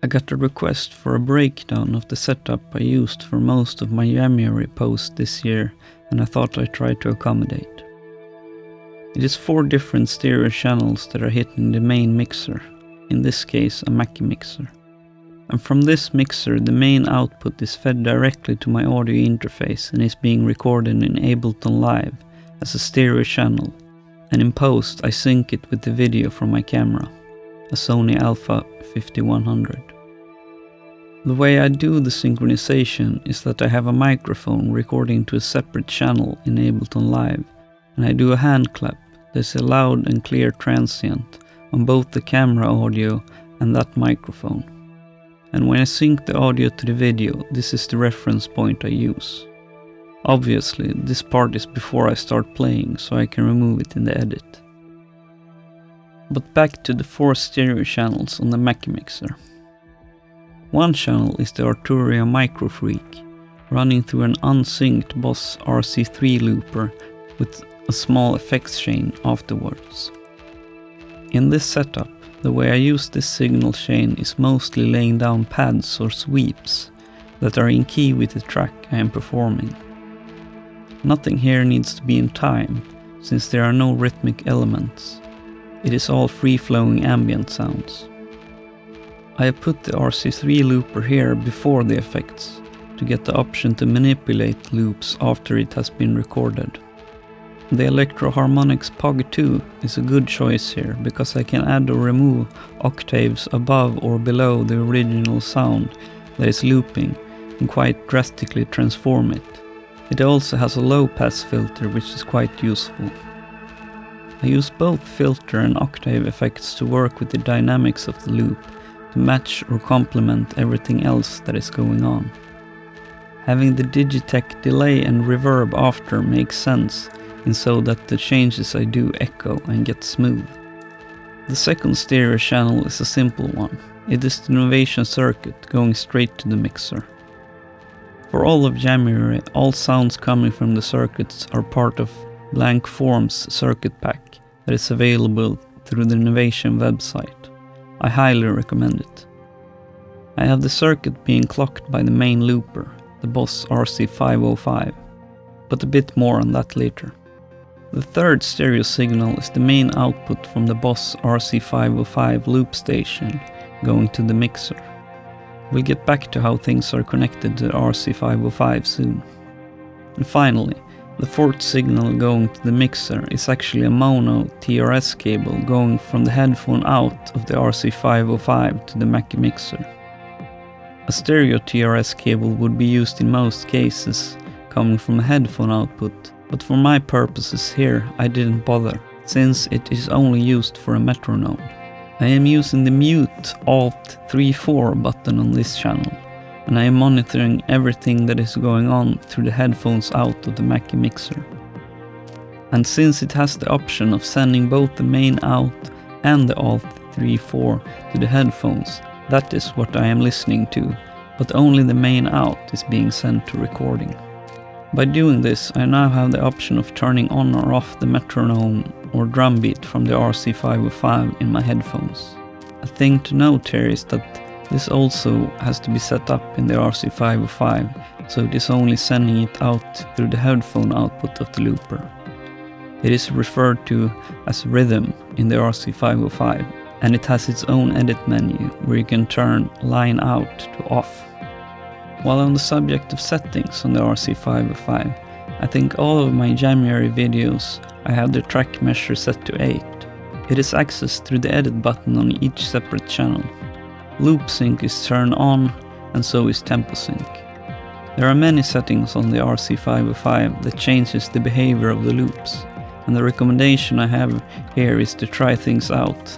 I got a request for a breakdown of the setup I used for most of my January posts this year, and I thought I'd try to accommodate. It is 4 different stereo channels that are hitting the main mixer, in this case a Mackie mixer. And from this mixer the main output is fed directly to my audio interface and is being recorded in Ableton Live as a stereo channel, and in post I sync it with the video from my camera, a Sony Alpha 5100. The way I do the synchronization is that I have a microphone recording to a separate channel in Ableton Live, and I do a hand clap that's a loud and clear transient on both the camera audio and that microphone. And when I sync the audio to the video, this is the reference point I use. Obviously, this part is before I start playing, so I can remove it in the edit. But back to the 4 stereo channels on the Mackie mixer. One channel is the Arturia Microfreak, running through an unsynced Boss RC-3 looper with a small effects chain afterwards. In this setup, the way I use this signal chain is mostly laying down pads or sweeps that are in key with the track I am performing. Nothing here needs to be in time, since there are no rhythmic elements. It is all free-flowing ambient sounds. I have put the RC-3 looper here before the effects, to get the option to manipulate loops after it has been recorded. The Electro-Harmonix POG 2 is a good choice here, because I can add or remove octaves above or below the original sound that is looping and quite drastically transform it. It also has a low-pass filter, which is quite useful. I use both filter and octave effects to work with the dynamics of the loop, to match or complement everything else that is going on. Having the Digitech delay and reverb after makes sense, in so that the changes I do echo and get smooth. The second stereo channel is a simple one. It is the Novation circuit going straight to the mixer. For all of January, all sounds coming from the circuits are part of Blank Form's circuit pack that is available through the Novation website. I highly recommend it. I have the circuit being clocked by the main looper, the Boss RC-505, but a bit more on that later. The third stereo signal is the main output from the Boss RC-505 loop station going to the mixer. We'll get back to how things are connected to the RC-505 soon. And finally, the fourth signal going to the mixer is actually a mono TRS cable going from the headphone out of the RC-505 to the Mackie mixer. A stereo TRS cable would be used in most cases, coming from a headphone output, but for my purposes here I didn't bother, since it is only used for a metronome. I am using the mute Alt 3-4 button on this channel, and I am monitoring everything that is going on through the headphones out of the Mackie mixer. And since it has the option of sending both the main out and the Alt 3-4 to the headphones, that is what I am listening to, but only the main out is being sent to recording. By doing this, I now have the option of turning on or off the metronome or drum beat from the RC-505 in my headphones. A thing to note here is that this also has to be set up in the RC-505, so it is only sending it out through the headphone output of the looper. It is referred to as rhythm in the RC-505, and it has its own edit menu where you can turn line out to off. While on the subject of settings on the RC-505, I think all of my January videos I have the track measure set to 8. It is accessed through the edit button on each separate channel. Loop sync is turned on, and so is tempo sync. There are many settings on the RC-505 that changes the behavior of the loops, and the recommendation I have here is to try things out,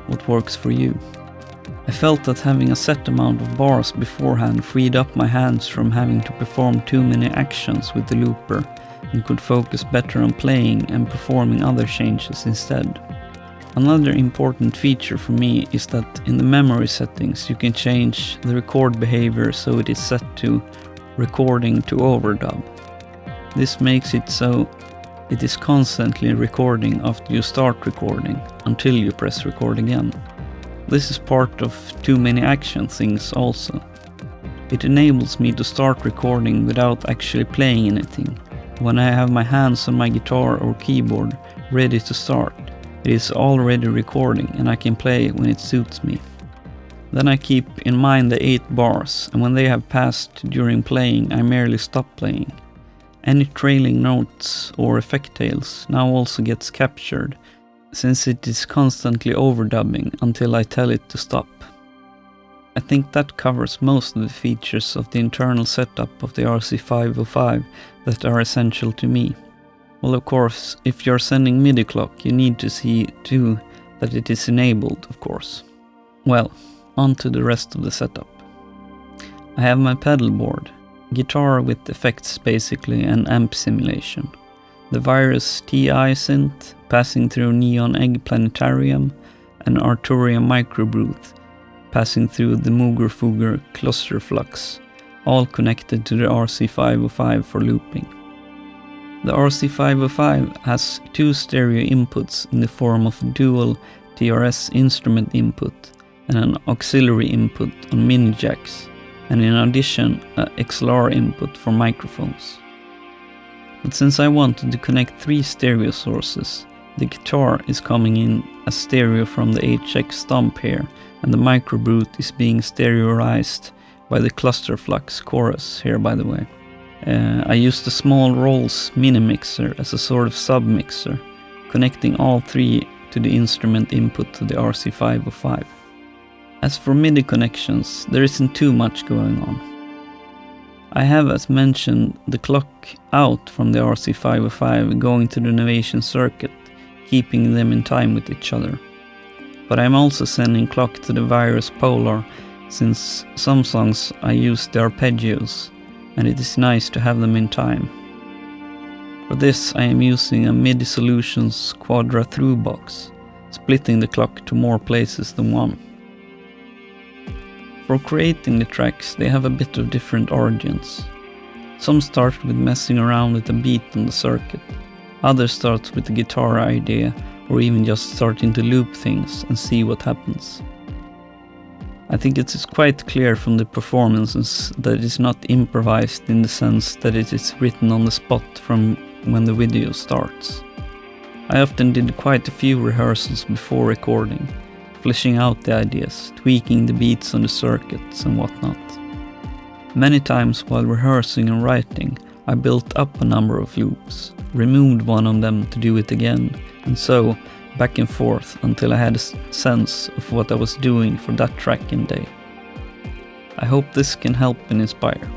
what works for you. I felt that having a set amount of bars beforehand freed up my hands from having to perform too many actions with the looper, and could focus better on playing and performing other changes instead. Another important feature for me is that in the memory settings you can change the record behavior so it is set to recording to overdub. This makes it so it is constantly recording after you start recording until you press record again. This is part of too many action things also. It enables me to start recording without actually playing anything. When I have my hands on my guitar or keyboard ready to start, it is already recording and I can play when it suits me. Then I keep in mind the 8 bars, and when they have passed during playing, I merely stop playing. Any trailing notes or effect tails now also gets captured, since it is constantly overdubbing until I tell it to stop. I think that covers most of the features of the internal setup of the RC-505 that are essential to me. Well, of course, if you're sending MIDI clock, you need to see too that it is enabled, of course. Well, on to the rest of the setup. I have my pedal board, guitar with effects basically, and amp simulation. The Virus TI synth passing through Neon Egg Planetarium, and Arturia Microbreath passing through the Mooger Fooger Cluster Flux, all connected to the RC-505 for looping. The RC-505 has 2 stereo inputs in the form of dual TRS instrument input and an auxiliary input on mini jacks, and in addition an XLR input for microphones. But since I wanted to connect 3 stereo sources, the guitar is coming in as stereo from the HX stomp here, and the microbrute is being stereoized by the cluster flux chorus here, by the way. I used a small Rolls mini mixer as a sort of sub-mixer, connecting all 3 to the instrument input to the RC-505. As for MIDI connections, there isn't too much going on. I have, as mentioned, the clock out from the RC-505 going to the Novation circuit, keeping them in time with each other. But I'm also sending clock to the Virus Polar, since some songs I use the arpeggios, and it is nice to have them in time. For this I am using a MIDI Solutions Quadra Through box, splitting the clock to more places than one. For creating the tracks, they have a bit of different origins. Some start with messing around with a beat on the circuit, others start with the guitar idea, or even just starting to loop things and see what happens. I think it is quite clear from the performances that it is not improvised in the sense that it is written on the spot from when the video starts. I often did quite a few rehearsals before recording, fleshing out the ideas, tweaking the beats on the circuits and whatnot. Many times while rehearsing and writing, I built up a number of loops, removed one of them to do it again, and so back and forth until I had a sense of what I was doing for that track and day. I hope this can help and inspire.